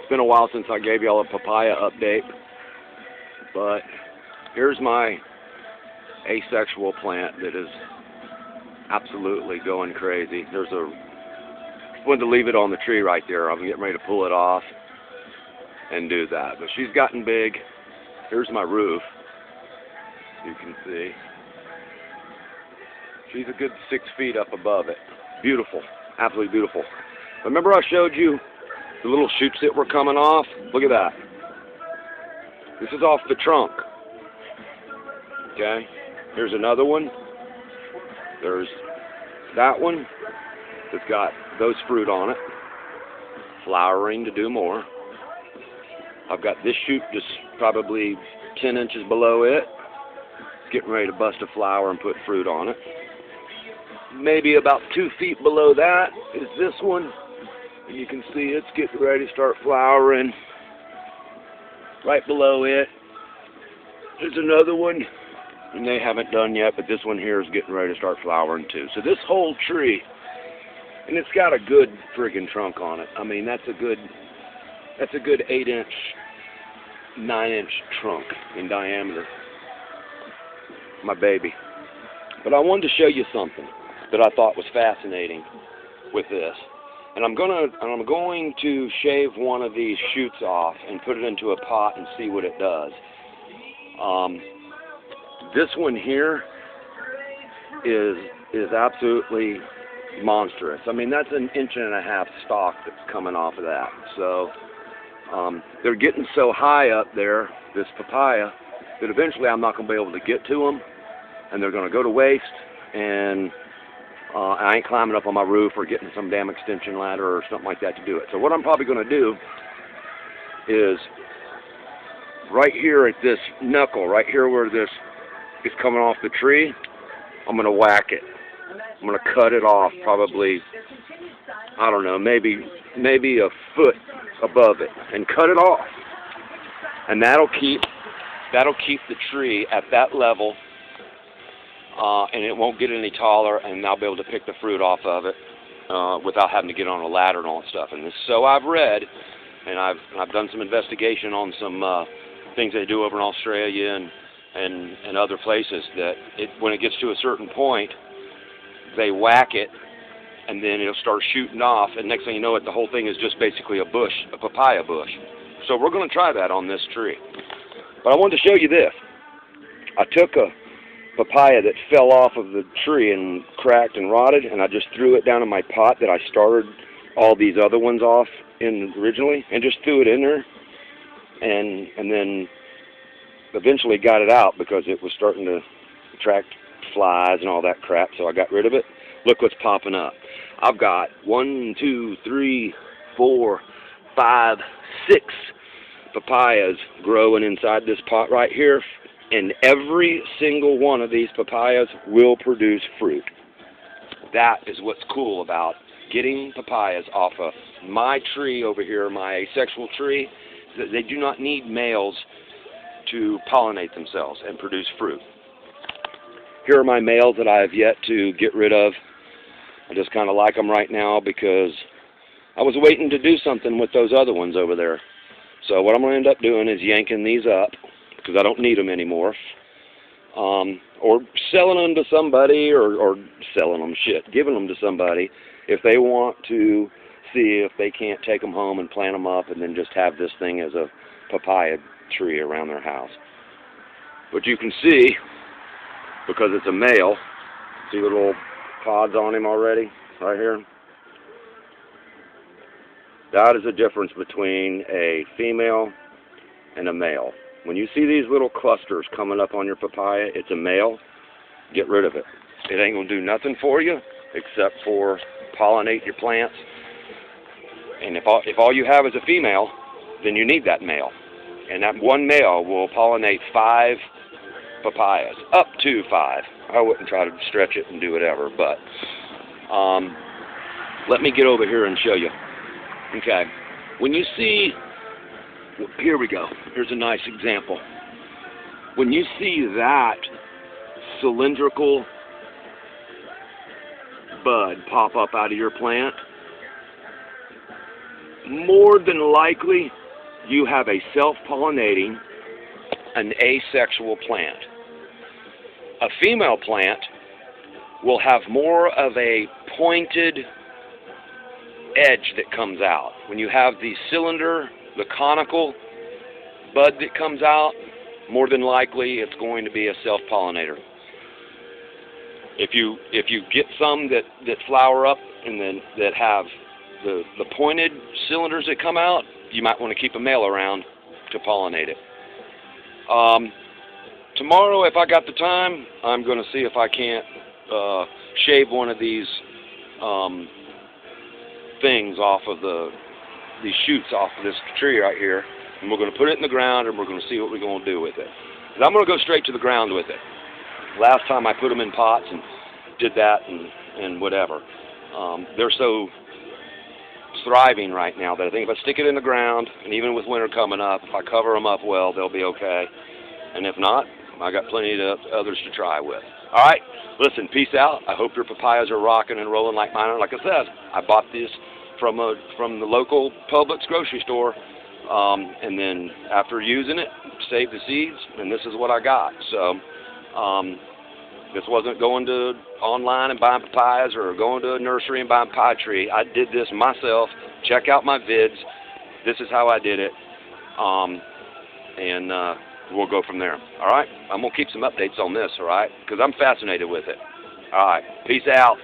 It's been a while since I gave y'all a papaya update, but here's my asexual plant that is absolutely going crazy. Wanted to leave it on the tree right there. I'm getting ready to pull it off and do that. But she's gotten big. Here's my roof. You can see. She's a good 6 feet up above it. Beautiful. Absolutely beautiful. Remember I showed you the little shoots that were coming off? Look at that. This is off the trunk. Okay? Here's another one. There's that one that's got those fruit on it. Flowering to do more. I've got this shoot just probably 10 inches below it. It's getting ready to bust a flower and put fruit on it. Maybe about 2 feet below that is this one. And you can see it's getting ready to start flowering. Right below it, there's another one. And they haven't done yet, but this one here is getting ready to start flowering too. So this whole tree, and it's got a good friggin' trunk on it. I mean, that's a good 8-inch, 9-inch trunk in diameter. My baby. But I wanted to show you something that I thought was fascinating with this. And I'm going to shave one of these shoots off and put it into a pot and see what it does. This one here is absolutely monstrous. I mean, that's an 1.5 inch stalk that's coming off of that. So they're getting so high up there, this papaya, that eventually I'm not going to be able to get to them, and they're going to go to waste, and I ain't climbing up on my roof or getting some damn extension ladder or something like that to do it. So what I'm probably going to do is right here at this knuckle, right here where this is coming off the tree, I'm going to whack it. I'm going to cut it off probably, I don't know, maybe a foot above it, and cut it off. And that'll keep the tree at that level, and it won't get any taller, and I'll be able to pick the fruit off of it without having to get on a ladder and all that stuff. And this, so I've read, and I've done some investigation on some things they do over in Australia and other places, that when it gets to a certain point, they whack it, and then it'll start shooting off, and next thing you know it, the whole thing is just basically a bush, a papaya bush. So we're going to try that on this tree. But I wanted to show you this. I took a papaya that fell off of the tree and cracked and rotted, and I just threw it down in my pot that I started all these other ones off in originally, and just threw it in there, and then eventually got it out because it was starting to attract flies and all that crap, so I got rid of it. Look what's popping up. I've got 1, 2, 3, 4, 5, 6 papayas growing inside this pot right here, and every single one of these papayas will produce fruit. That is what's cool about getting papayas off of my tree over here, my asexual tree. That they do not need males to pollinate themselves and produce fruit. Here are my males that I have yet to get rid of. I just kind of like them right now because I was waiting to do something with those other ones over there. So what I'm going to end up doing is yanking these up because I don't need them anymore. Or selling them to somebody, or selling them, giving them to somebody if they want to see if they can't take them home and plant them up and then just have this thing as a papaya tree around their house. But you can see, because it's a male, see the little pods on him already, right here? That is the difference between a female and a male. When you see these little clusters coming up on your papaya, it's a male. Get rid of it. It ain't going to do nothing for you except for pollinate your plants. And if all you have is a female, then you need that male. And that one male will pollinate 5 papayas, up to 5. I wouldn't try to stretch it and do whatever, but let me get over here and show you. Okay, when you see, here we go, here's a nice example. When you see that cylindrical bud pop up out of your plant, more than likely you have a self-pollinating, an asexual plant. A female plant will have more of a pointed edge that comes out. When you have the cylinder, the conical bud that comes out, more than likely it's going to be a self-pollinator. If you get some that flower up and then that have the pointed cylinders that come out, you might want to keep a male around to pollinate it. Tomorrow, if I got the time, I'm going to see if I can't shave one of these things off of these shoots off of this tree right here, and we're going to put it in the ground, and we're going to see what we're going to do with it. And I'm going to go straight to the ground with it. Last time I put them in pots and did that and whatever. They're so thriving right now that I think if I stick it in the ground, and even with winter coming up, if I cover them up well, they'll be okay. And if not, I got plenty of others to try with. All right, listen, peace out. I hope your papayas are rocking and rolling like mine are. Like I said, I bought this from the local Publix grocery store, and then after using it, saved the seeds, and this is what I got. So this wasn't going to online and buying papayas or going to a nursery and buying pie tree. I did this myself. Check out my vids. This is how I did it, and we'll go from there. All right? I'm going to keep some updates on this, all right? Because I'm fascinated with it. All right. Peace out.